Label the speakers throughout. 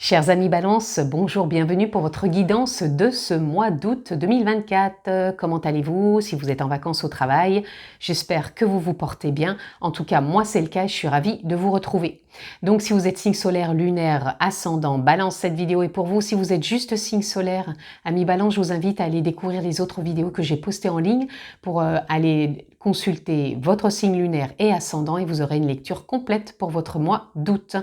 Speaker 1: Chers amis Balance, bonjour, bienvenue pour votre guidance de ce mois d'août 2024. Comment allez-vous si vous êtes en vacances au travail? J'espère que vous vous portez bien. En tout cas, moi c'est le cas et je suis ravie de vous retrouver. Donc si vous êtes signe solaire, lunaire, ascendant, Balance, cette vidéo est pour vous. Si vous êtes juste signe solaire, amis Balance, je vous invite à aller découvrir les autres vidéos que j'ai postées en ligne pour aller consulter votre signe lunaire et ascendant et vous aurez une lecture complète pour votre mois d'août.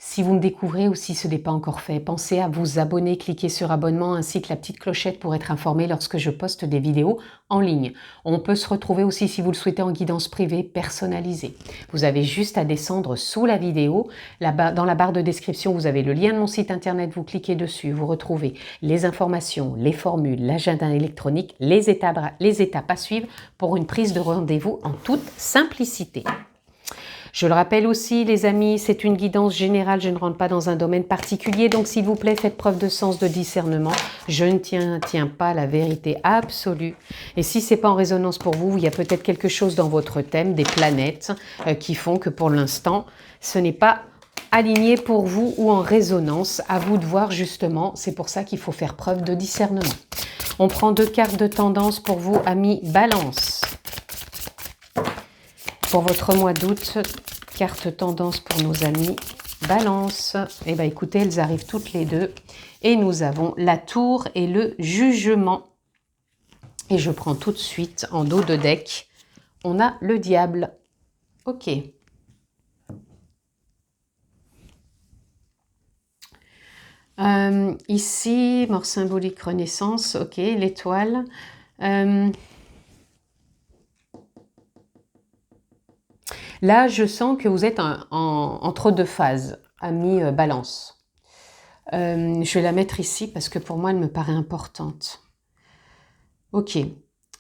Speaker 1: Si vous me découvrez ou si ce n'est pas encore fait, pensez à vous abonner, cliquez sur abonnement ainsi que la petite clochette pour être informé lorsque je poste des vidéos en ligne. On peut se retrouver aussi si vous le souhaitez en guidance privée personnalisée. Vous avez juste à descendre sous la vidéo. Dans la barre de description, vous avez le lien de mon site internet, vous cliquez dessus, vous retrouvez les informations, les formules, l'agenda électronique, les étapes à suivre pour une prise de rendez-vous en toute simplicité. Je le rappelle aussi, les amis, c'est une guidance générale, je ne rentre pas dans un domaine particulier, donc s'il vous plaît, faites preuve de sens de discernement. Je ne tiens pas la vérité absolue. Et si ce n'est pas en résonance pour vous, il y a peut-être quelque chose dans votre thème, des planètes, qui font que pour l'instant, ce n'est pas aligné pour vous ou en résonance. À vous de voir justement, c'est pour ça qu'il faut faire preuve de discernement. On prend 2 cartes de tendance pour vous, amis Balance. Pour votre mois d'août, carte tendance pour nos amis Balance. Eh bien écoutez, elles arrivent toutes les deux. Et nous avons la tour et le jugement. Et je prends tout de suite en dos de deck. On a le diable. Ok. Ici, mort symbolique, renaissance. Ok, l'étoile. Là, je sens que vous êtes entre deux phases, amis Balance. Je vais la mettre ici parce que pour moi, elle me paraît importante. Ok.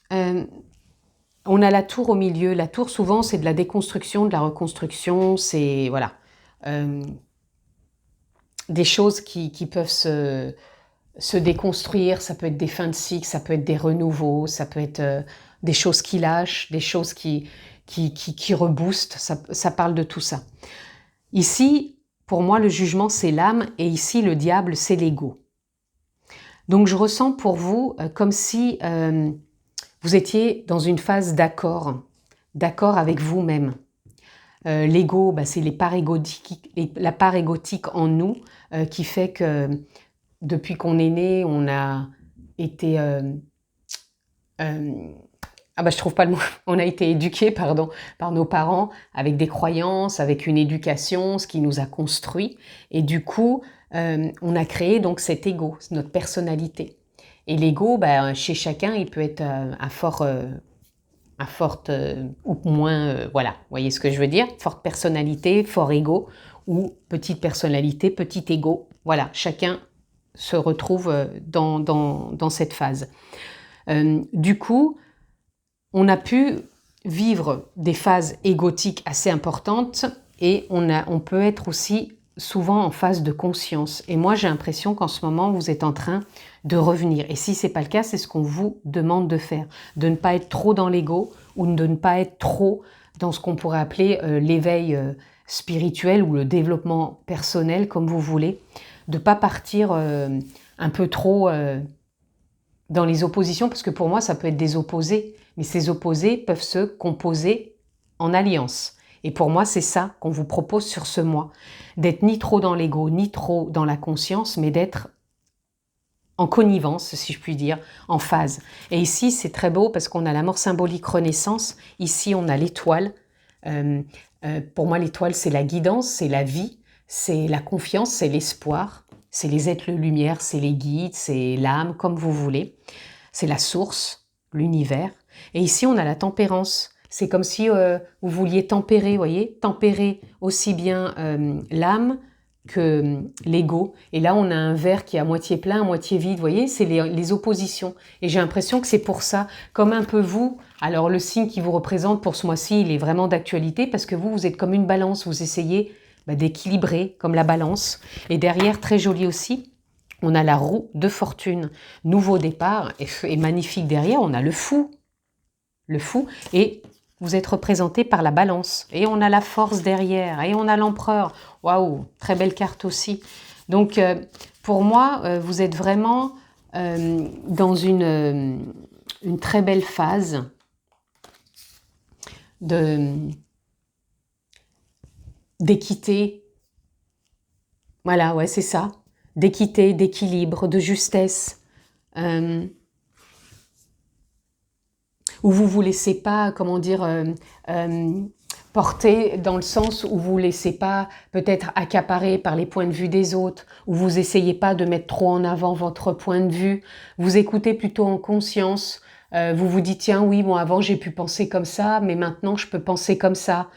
Speaker 1: On a la tour au milieu. La tour, souvent, c'est de la déconstruction, de la reconstruction. C'est, voilà, des choses qui peuvent se déconstruire. Ça peut être des fins de cycle, ça peut être des renouveaux, ça peut être des choses qui lâchent, des choses qui reboostent, ça parle de tout ça. Ici, pour moi, le jugement, c'est l'âme, et ici, le diable, c'est l'ego. Donc, je ressens pour vous comme si vous étiez dans une phase d'accord avec vous-même. L'ego, c'est la part égotique en nous qui fait que depuis qu'on est né, on a été... je trouve pas le mot. On a été éduqué, par nos parents, avec des croyances, avec une éducation, ce qui nous a construit. Et du coup, on a créé donc cet ego, notre personnalité. Et l'ego, chez chacun, il peut être à forte ou moins, voilà, vous voyez ce que je veux dire? Forte personnalité, fort ego, ou petite personnalité, petit ego. Voilà, chacun se retrouve dans cette phase. Du coup, on a pu vivre des phases égotiques assez importantes et on peut être aussi souvent en phase de conscience. Et moi, j'ai l'impression qu'en ce moment, vous êtes en train de revenir. Et si ce n'est pas le cas, c'est ce qu'on vous demande de faire. De ne pas être trop dans l'ego ou de ne pas être trop dans ce qu'on pourrait appeler l'éveil spirituel ou le développement personnel, comme vous voulez. De ne pas partir un peu trop dans les oppositions, parce que pour moi, ça peut être des opposés. Mais ces opposés peuvent se composer en alliance. Et pour moi, c'est ça qu'on vous propose sur ce mois. D'être ni trop dans l'ego, ni trop dans la conscience, mais d'être en connivence, si je puis dire, en phase. Et ici, c'est très beau parce qu'on a la mort symbolique renaissance. Ici, on a l'étoile. Pour moi, l'étoile, c'est la guidance, c'est la vie, c'est la confiance, c'est l'espoir. C'est les êtres de lumière, c'est les guides, c'est l'âme, comme vous voulez. C'est la source, l'univers. Et ici, on a la tempérance. C'est comme si vous vouliez tempérer, vous voyez, tempérer aussi bien l'âme que l'ego. Et là, on a un verre qui est à moitié plein, à moitié vide, vous voyez, c'est les oppositions. Et j'ai l'impression que c'est pour ça, comme un peu vous, alors le signe qui vous représente pour ce mois-ci, il est vraiment d'actualité parce que vous êtes comme une balance, vous essayez d'équilibrer comme la balance. Et derrière, très joli aussi, on a la roue de fortune. Nouveau départ, et magnifique derrière, on a le fou. Le fou, et vous êtes représenté par la balance. Et on a la force derrière, et on a l'empereur. Waouh, très belle carte aussi. Donc, pour moi, vous êtes vraiment dans une très belle phase d'équité. Voilà, ouais, c'est ça. D'équité, d'équilibre, de justesse. Où vous vous laissez pas, comment dire, porter dans le sens où vous ne laissez pas peut-être accaparer par les points de vue des autres, où vous essayez pas de mettre trop en avant votre point de vue, vous écoutez plutôt en conscience, vous vous dites tiens oui, bon avant j'ai pu penser comme ça, mais maintenant je peux penser comme ça.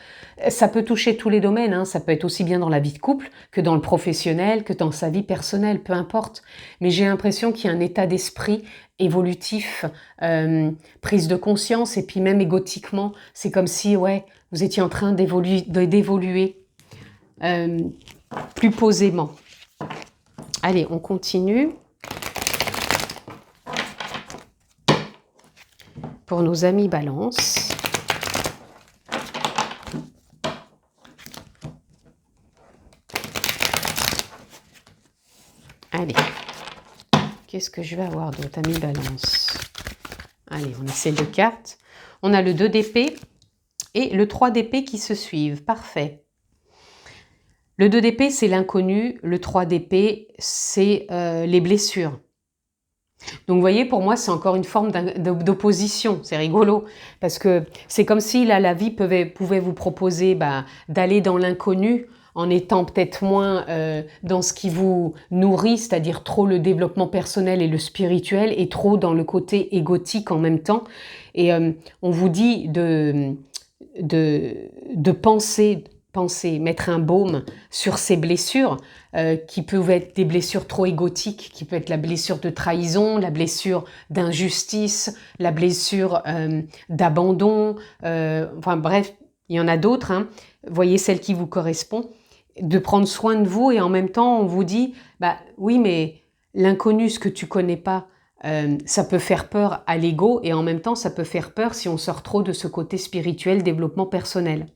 Speaker 1: Ça peut toucher tous les domaines, hein. Ça peut être aussi bien dans la vie de couple que dans le professionnel, que dans sa vie personnelle, peu importe. Mais j'ai l'impression qu'il y a un état d'esprit évolutif, prise de conscience, et puis même égotiquement, c'est comme si ouais, vous étiez en train d'évoluer plus posément. Allez, on continue. Pour nos amis Balance. Allez, qu'est-ce que je vais avoir d'autre, amis Balance? Allez, on essaie de cartes. On a le 2 d'épée et le 3 d'épée qui se suivent. Parfait. Le 2 d'épée, c'est l'inconnu. Le 3 d'épée, c'est les blessures. Donc, vous voyez, pour moi, c'est encore une forme d'opposition. C'est rigolo. Parce que c'est comme si là, la vie pouvait vous proposer d'aller dans l'inconnu en étant peut-être moins dans ce qui vous nourrit, c'est-à-dire trop le développement personnel et le spirituel, et trop dans le côté égotique en même temps. Et on vous dit de penser, mettre un baume sur ces blessures qui peuvent être des blessures trop égotiques, qui peut être la blessure de trahison, la blessure d'injustice, la blessure d'abandon, enfin bref, il y en a d'autres, hein. Voyez celle qui vous correspond, de prendre soin de vous, et en même temps on vous dit, oui mais l'inconnu, ce que tu connais pas, ça peut faire peur à l'ego, et en même temps ça peut faire peur si on sort trop de ce côté spirituel, développement personnel.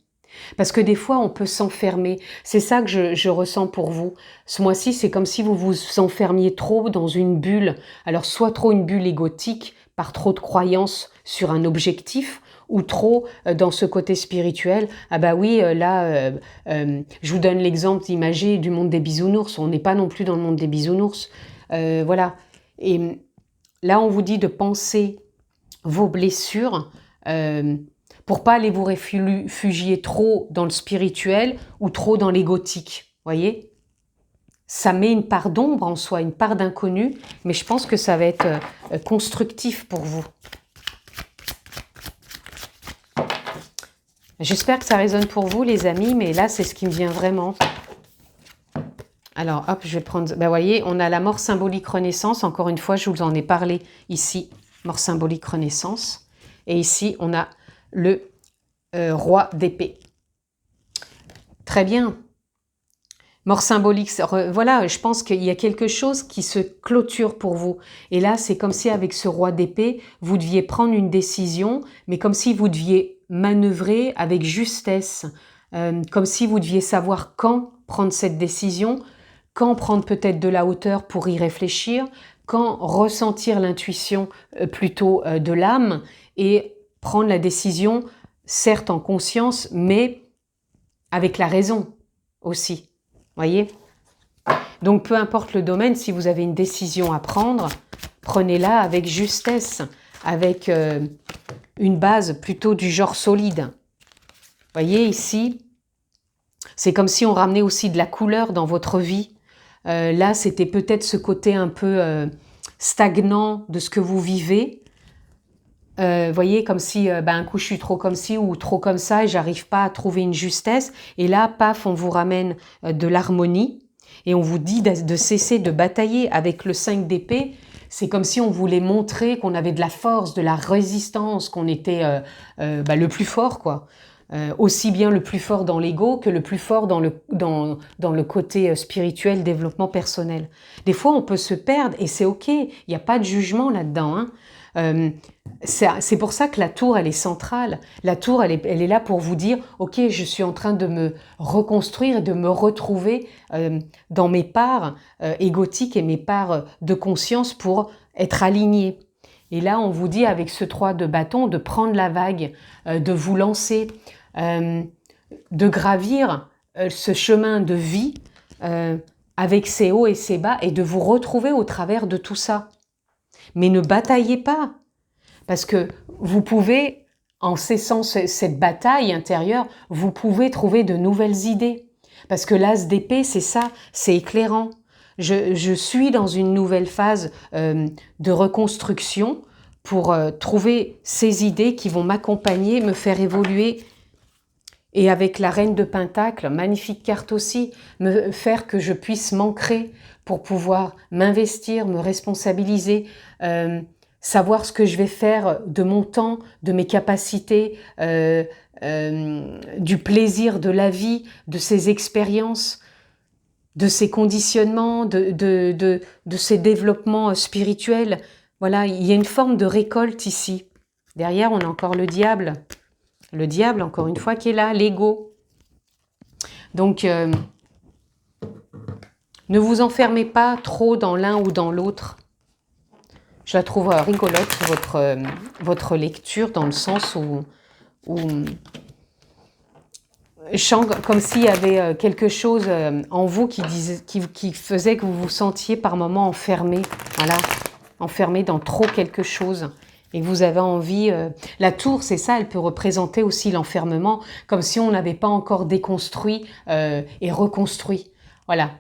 Speaker 1: Parce que des fois, on peut s'enfermer. C'est ça que je ressens pour vous. Ce mois-ci, c'est comme si vous vous enfermiez trop dans une bulle. Alors, soit trop une bulle égotique, par trop de croyances sur un objectif, ou trop dans ce côté spirituel. Ah bah oui, je vous donne l'exemple d'Imagé du monde des bisounours. On n'est pas non plus dans le monde des bisounours. Voilà. Et là, on vous dit de penser vos blessures, pour pas aller vous réfugier trop dans le spirituel ou trop dans l'égotique, voyez? Ça met une part d'ombre en soi, une part d'inconnu, mais je pense que ça va être constructif pour vous. J'espère que ça résonne pour vous, les amis, mais là, c'est ce qui me vient vraiment. Alors, hop, je vais prendre... vous voyez, on a la mort symbolique renaissance. Encore une fois, je vous en ai parlé ici, mort symbolique renaissance. Et ici, on a le roi d'épée. Très bien. Mort symbolique, voilà, je pense qu'il y a quelque chose qui se clôture pour vous. Et là, c'est comme si avec ce roi d'épée, vous deviez prendre une décision, mais comme si vous deviez manœuvrer avec justesse, comme si vous deviez savoir quand prendre cette décision, quand prendre peut-être de la hauteur pour y réfléchir, quand ressentir l'intuition plutôt de l'âme, et prendre la décision, certes en conscience, mais avec la raison aussi. Voyez? Donc, peu importe le domaine, si vous avez une décision à prendre, prenez-la avec justesse, avec une base plutôt du genre solide. Voyez, ici, c'est comme si on ramenait aussi de la couleur dans votre vie. Là, c'était peut-être ce côté un peu stagnant de ce que vous vivez. Voyez, comme si un coup je suis trop comme ci ou trop comme ça et j'arrive pas à trouver une justesse. Et là, paf, on vous ramène de l'harmonie et on vous dit de cesser de batailler. Avec le 5 d'épée, c'est comme si on voulait montrer qu'on avait de la force, de la résistance, qu'on était le plus fort, quoi. Aussi bien le plus fort dans l'ego que le plus fort dans le côté spirituel, développement personnel. Des fois, on peut se perdre et c'est ok, il n'y a pas de jugement là-dedans, hein. C'est pour ça que la tour, elle est centrale. La tour, elle est là pour vous dire, ok, je suis en train de me reconstruire et de me retrouver dans mes parts égotiques et mes parts de conscience pour être alignée. Et là, on vous dit avec ce 3 de bâton de prendre la vague, de vous lancer, de gravir ce chemin de vie avec ses hauts et ses bas et de vous retrouver au travers de tout ça. Mais ne bataillez pas, parce que vous pouvez, en cessant cette bataille intérieure, vous pouvez trouver de nouvelles idées. Parce que l'as d'épée, c'est ça, c'est éclairant. Je suis dans une nouvelle phase de reconstruction pour trouver ces idées qui vont m'accompagner, me faire évoluer. Et avec la reine de Pentacle, magnifique carte aussi, me faire que je puisse m'ancrer pour pouvoir m'investir, me responsabiliser, savoir ce que je vais faire de mon temps, de mes capacités, du plaisir de la vie, de ces expériences, de ces conditionnements, de ces développements spirituels. Voilà, il y a une forme de récolte ici. Derrière, on a encore le diable. Le diable, encore une fois, qui est là, l'ego. Donc, ne vous enfermez pas trop dans l'un ou dans l'autre. Je la trouve rigolote, votre lecture, dans le sens où je sens comme s'il y avait quelque chose en vous qui faisait que vous vous sentiez par moments enfermé, voilà, enfermé dans trop quelque chose. Et que vous avez envie... La tour, c'est ça, elle peut représenter aussi l'enfermement, comme si on n'avait pas encore déconstruit et reconstruit. Voilà.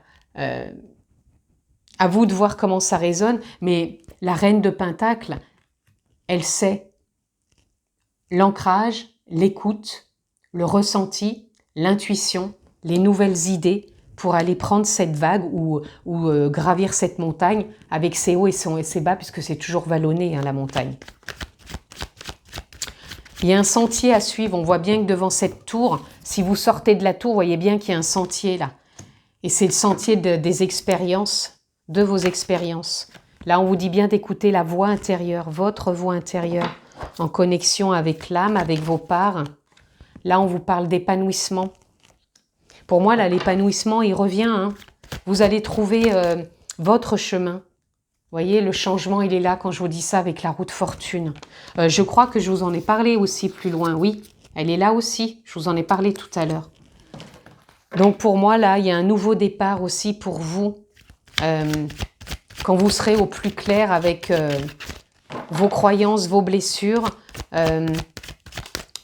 Speaker 1: À vous de voir comment ça résonne, mais la reine de Pentacle, elle sait l'ancrage, l'écoute, le ressenti, l'intuition, les nouvelles idées pour aller prendre cette vague ou gravir cette montagne avec ses hauts et ses bas, puisque c'est toujours vallonné, hein, la montagne. Il y a un sentier à suivre. On voit bien que devant cette tour, si vous sortez de la tour, vous voyez bien qu'il y a un sentier là. Et c'est le sentier des expériences, de vos expériences. Là, on vous dit bien d'écouter la voix intérieure, votre voix intérieure, en connexion avec l'âme, avec vos parts. Là, on vous parle d'épanouissement. Pour moi, là, l'épanouissement, il revient. Hein. Vous allez trouver votre chemin. Vous voyez, le changement, il est là quand je vous dis ça avec la roue de fortune. Je crois que je vous en ai parlé aussi plus loin. Oui, elle est là aussi. Je vous en ai parlé tout à l'heure. Donc, pour moi, là, il y a un nouveau départ aussi pour vous. Quand vous serez au plus clair avec vos croyances, vos blessures.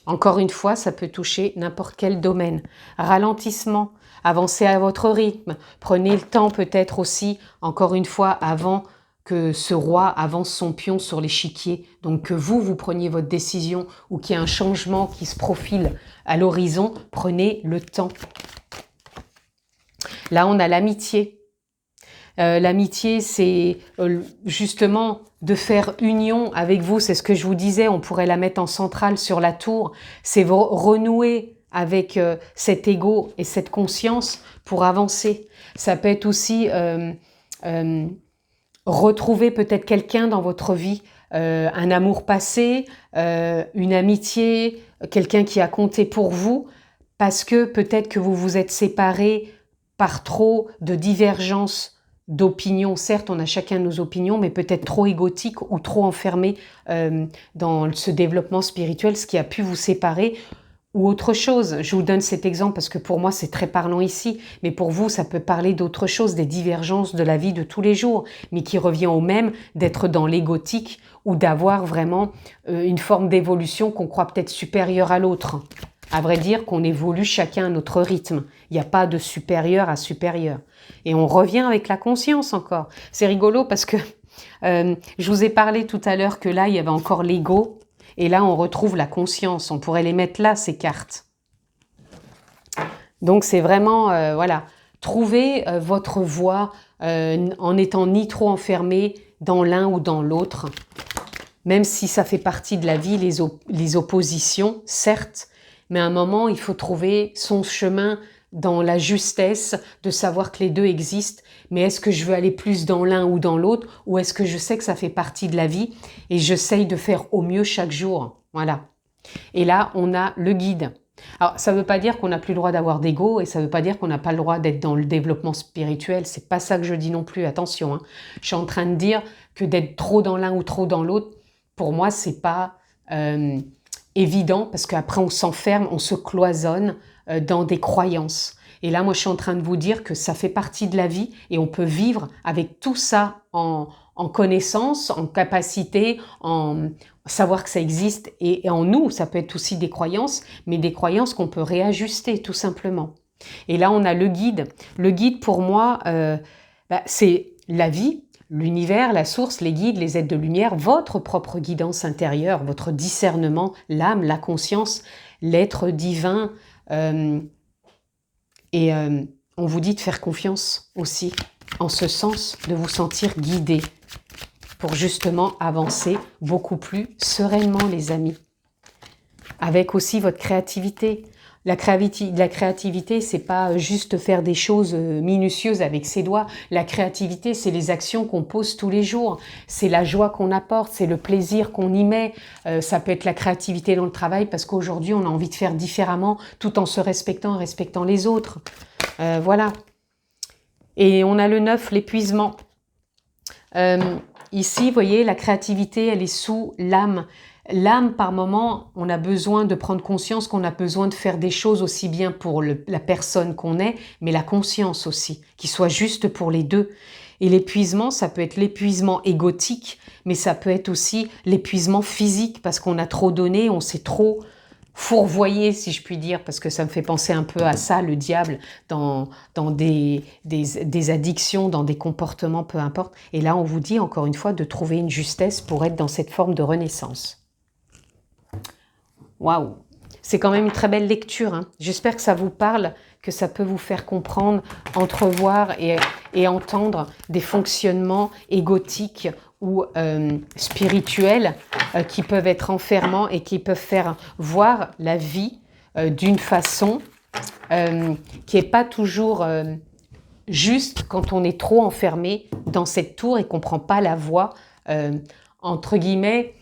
Speaker 1: Encore une fois, ça peut toucher n'importe quel domaine. Ralentissement, avancez à votre rythme. Prenez le temps peut-être aussi, encore une fois, avant que ce roi avance son pion sur l'échiquier. Donc que vous preniez votre décision ou qu'il y ait un changement qui se profile à l'horizon, prenez le temps. Là, on a l'amitié. L'amitié, c'est justement de faire union avec vous. C'est ce que je vous disais, on pourrait la mettre en centrale sur la tour. C'est renouer avec cet ego et cette conscience pour avancer. Ça peut être aussi retrouver peut-être quelqu'un dans votre vie, un amour passé, une amitié, quelqu'un qui a compté pour vous, parce que peut-être que vous vous êtes séparés par trop de divergences d'opinions. Certes, on a chacun nos opinions, mais peut-être trop égotiques ou trop enfermés dans ce développement spirituel, ce qui a pu vous séparer, ou autre chose. Je vous donne cet exemple parce que pour moi, c'est très parlant ici, mais pour vous, ça peut parler d'autre chose, des divergences de la vie de tous les jours, mais qui revient au même d'être dans l'égotique ou d'avoir vraiment une forme d'évolution qu'on croit peut-être supérieure à l'autre. À vrai dire qu'on évolue chacun à notre rythme. Il n'y a pas de supérieur à supérieur. Et on revient avec la conscience encore. C'est rigolo parce que je vous ai parlé tout à l'heure que là, il y avait encore l'ego. Et là, on retrouve la conscience. On pourrait les mettre là, ces cartes. Donc, c'est vraiment, voilà, trouver votre voie en n'étant ni trop enfermé dans l'un ou dans l'autre. Même si ça fait partie de la vie, les oppositions, certes. Mais à un moment, il faut trouver son chemin dans la justesse de savoir que les deux existent, mais est-ce que je veux aller plus dans l'un ou dans l'autre, ou est-ce que je sais que ça fait partie de la vie et j'essaye de faire au mieux chaque jour. Voilà. Et là, on a le guide. Alors, ça ne veut pas dire qu'on n'a plus le droit d'avoir d'ego et ça ne veut pas dire qu'on n'a pas le droit d'être dans le développement spirituel. C'est pas ça que je dis non plus, attention. Hein. Je suis en train de dire que d'être trop dans l'un ou trop dans l'autre, pour moi, c'est pas évident parce qu'après, on s'enferme, on se cloisonne dans des croyances. Et là, moi, je suis en train de vous dire que ça fait partie de la vie et on peut vivre avec tout ça en connaissance, en capacité, en savoir que ça existe et en nous. Ça peut être aussi des croyances, mais des croyances qu'on peut réajuster tout simplement. Et là, on a le guide. Le guide, pour moi, c'est la vie, l'univers, la source, les guides, les êtres de lumière, votre propre guidance intérieure, votre discernement, l'âme, la conscience, l'être divin. On vous dit de faire confiance aussi, en ce sens, de vous sentir guidé pour justement avancer beaucoup plus sereinement, les amis. Avec aussi votre créativité. La créativité, c'est pas juste faire des choses minutieuses avec ses doigts. La créativité, c'est les actions qu'on pose tous les jours. C'est la joie qu'on apporte, c'est le plaisir qu'on y met. Ça peut être la créativité dans le travail parce qu'aujourd'hui, on a envie de faire différemment tout en se respectant et respectant les autres. Voilà. Et on a le 9, l'épuisement. Ici, vous voyez, la créativité, elle est sous l'âme. L'âme, par moment, on a besoin de prendre conscience qu'on a besoin de faire des choses aussi bien pour la personne qu'on est, mais la conscience aussi, qui soit juste pour les deux. Et l'épuisement, ça peut être l'épuisement égotique, mais ça peut être aussi l'épuisement physique, parce qu'on a trop donné, on s'est trop fourvoyé, si je puis dire, parce que ça me fait penser un peu à ça, le diable, dans des addictions, dans des comportements, peu importe. Et là, on vous dit, encore une fois, de trouver une justesse pour être dans cette forme de renaissance. Waouh! C'est quand même une très belle lecture. Hein. J'espère que ça vous parle, que ça peut vous faire comprendre, entrevoir et entendre des fonctionnements égotiques ou spirituels qui peuvent être enfermants et qui peuvent faire voir la vie d'une façon qui n'est pas toujours juste quand on est trop enfermé dans cette tour et qu'on ne prend pas la voie, entre guillemets,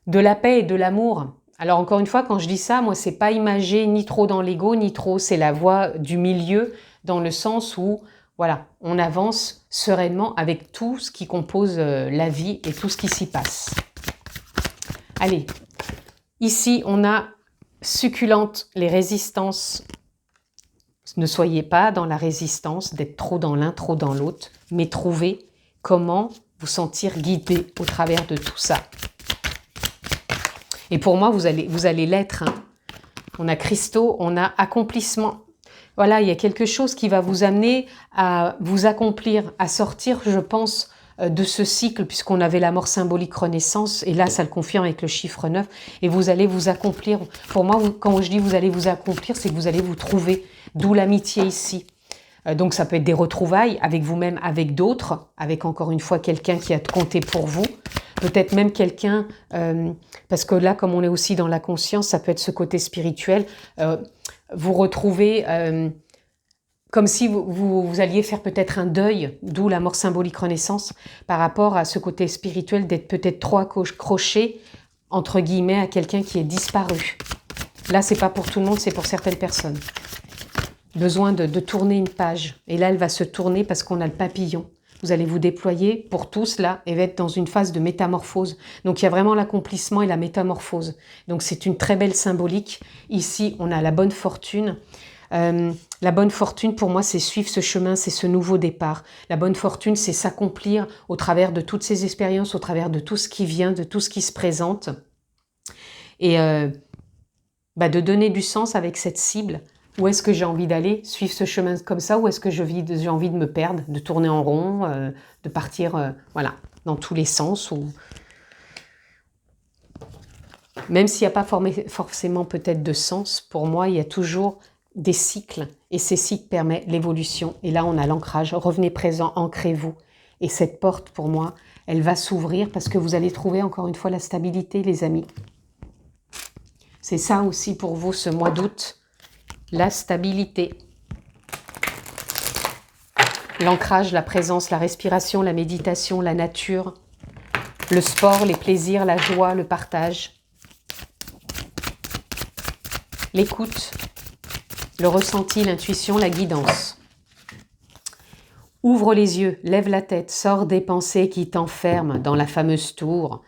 Speaker 1: de la paix et de l'amour. Alors encore une fois, quand je dis ça, moi, c'est pas imagé ni trop dans l'ego, ni trop, c'est la voie du milieu, dans le sens où, voilà, on avance sereinement avec tout ce qui compose la vie et tout ce qui s'y passe. Allez, ici, on a succulente, les résistances. Ne soyez pas dans la résistance d'être trop dans l'un, trop dans l'autre, mais trouvez comment vous sentir guidé au travers de tout ça. Et pour moi, vous allez l'être. Hein. On a Christo, on a accomplissement. Voilà, il y a quelque chose qui va vous amener à vous accomplir, à sortir, je pense, de ce cycle, puisqu'on avait la mort symbolique renaissance, et là, ça le confirme avec le chiffre 9, et vous allez vous accomplir. Pour moi, quand je dis vous allez vous accomplir, c'est que vous allez vous trouver, d'où l'amitié ici. Donc ça peut être des retrouvailles avec vous-même, avec d'autres, avec encore une fois quelqu'un qui a compté pour vous. Peut-être même quelqu'un, parce que là, comme on est aussi dans la conscience, ça peut être ce côté spirituel, vous retrouvez comme si vous alliez faire peut-être un deuil, d'où la mort symbolique renaissance, par rapport à ce côté spirituel d'être peut-être trop accroché, entre guillemets, à quelqu'un qui est disparu. Là, c'est pas pour tout le monde, c'est pour certaines personnes. Besoin de tourner une page. Et là, elle va se tourner parce qu'on a le papillon. Vous allez vous déployer pour tous là et être dans une phase de métamorphose. Donc il y a vraiment l'accomplissement et la métamorphose. Donc c'est une très belle symbolique. Ici, on a la bonne fortune. La bonne fortune, pour moi, c'est suivre ce chemin, c'est ce nouveau départ. La bonne fortune, c'est s'accomplir au travers de toutes ces expériences, au travers de tout ce qui vient, de tout ce qui se présente. Et de donner du sens avec cette cible. Où est-ce que j'ai envie d'aller, suivre ce chemin comme ça, ou est-ce que j'ai envie de me perdre, de tourner en rond, de partir voilà, dans tous les sens. Même s'il n'y a pas forcément peut-être de sens, pour moi, il y a toujours des cycles, et ces cycles permettent l'évolution. Et là, on a l'ancrage. Revenez présent, ancrez-vous. Et cette porte, pour moi, elle va s'ouvrir parce que vous allez trouver encore une fois la stabilité, les amis. C'est ça aussi pour vous, ce mois d'août. La stabilité. L'ancrage, la présence, la respiration, la méditation, la nature, le sport, les plaisirs, la joie, le partage, l'écoute, le ressenti, l'intuition, la guidance. Ouvre les yeux, lève la tête, sors des pensées qui t'enferment dans la fameuse tour.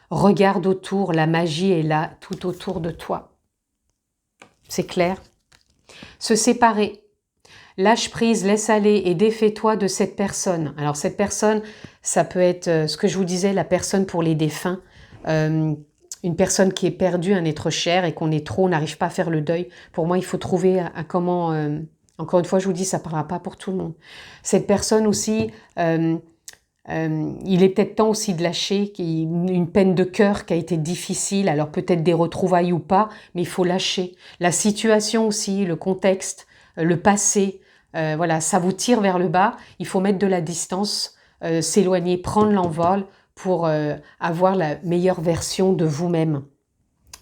Speaker 1: Regarde autour, la magie est là, tout autour de toi. C'est clair? Se séparer. Lâche prise, laisse aller et défais-toi de cette personne. Alors cette personne, ça peut être ce que je vous disais, la personne pour les défunts. Une personne qui est perdue, un être cher et qu'on est trop, on n'arrive pas à faire le deuil. Pour moi, il faut trouver un comment... encore une fois, je vous dis, ça ne parlera pas pour tout le monde. Cette personne aussi, il est peut-être temps aussi de lâcher une peine de cœur qui a été difficile, alors peut-être des retrouvailles ou pas, mais il faut lâcher. La situation aussi, le contexte, le passé, voilà, ça vous tire vers le bas, il faut mettre de la distance, s'éloigner, prendre l'envol pour avoir la meilleure version de vous-même.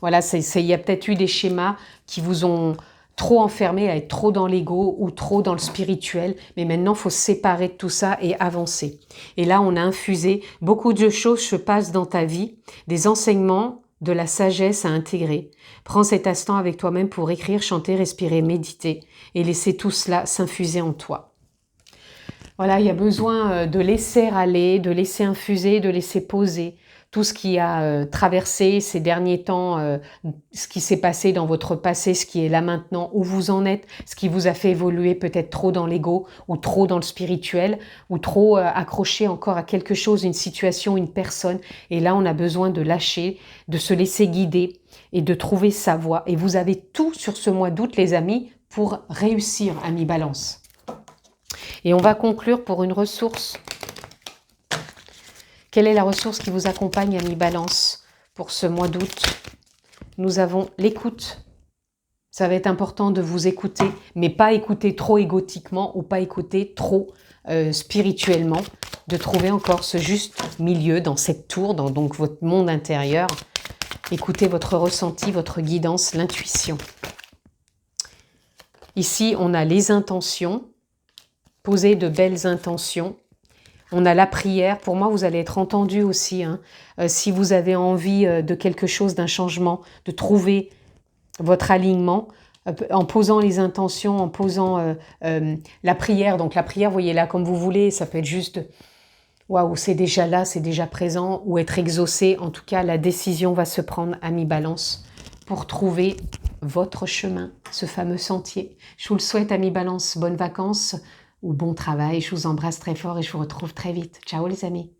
Speaker 1: Voilà, il y a peut-être eu des schémas qui vous ont trop enfermé à être trop dans l'ego ou trop dans le spirituel. Mais maintenant, il faut se séparer de tout ça et avancer. Et là, on a infusé beaucoup de choses se passent dans ta vie, des enseignements, de la sagesse à intégrer. Prends cet instant avec toi-même pour écrire, chanter, respirer, méditer et laisser tout cela s'infuser en toi. Voilà, il y a besoin de laisser aller, de laisser infuser, de laisser poser tout ce qui a traversé ces derniers temps, ce qui s'est passé dans votre passé, ce qui est là maintenant, où vous en êtes, ce qui vous a fait évoluer peut-être trop dans l'ego ou trop dans le spirituel ou trop accroché encore à quelque chose, une situation, une personne. Et là, on a besoin de lâcher, de se laisser guider et de trouver sa voie. Et vous avez tout sur ce mois d'août, les amis, pour réussir, amis Balance. Et on va conclure pour une ressource. Quelle est la ressource qui vous accompagne, amis Balance, pour ce mois d'août? Nous avons l'écoute. Ça va être important de vous écouter, mais pas écouter trop égotiquement ou pas écouter trop spirituellement, de trouver encore ce juste milieu dans cette tour, dans donc votre monde intérieur. Écoutez votre ressenti, votre guidance, l'intuition. Ici, on a les intentions. Posez de belles intentions. On a la prière. Pour moi, vous allez être entendu aussi. Hein. Si vous avez envie de quelque chose, d'un changement, de trouver votre alignement, en posant les intentions, en posant la prière. Donc la prière, voyez-la comme vous voulez. Ça peut être juste, waouh, c'est déjà là, c'est déjà présent, ou être exaucé. En tout cas, la décision va se prendre, amis Balance, pour trouver votre chemin, ce fameux sentier. Je vous le souhaite, amis Balance. Bonnes vacances ou bon travail. Je vous embrasse très fort et je vous retrouve très vite. Ciao les amis.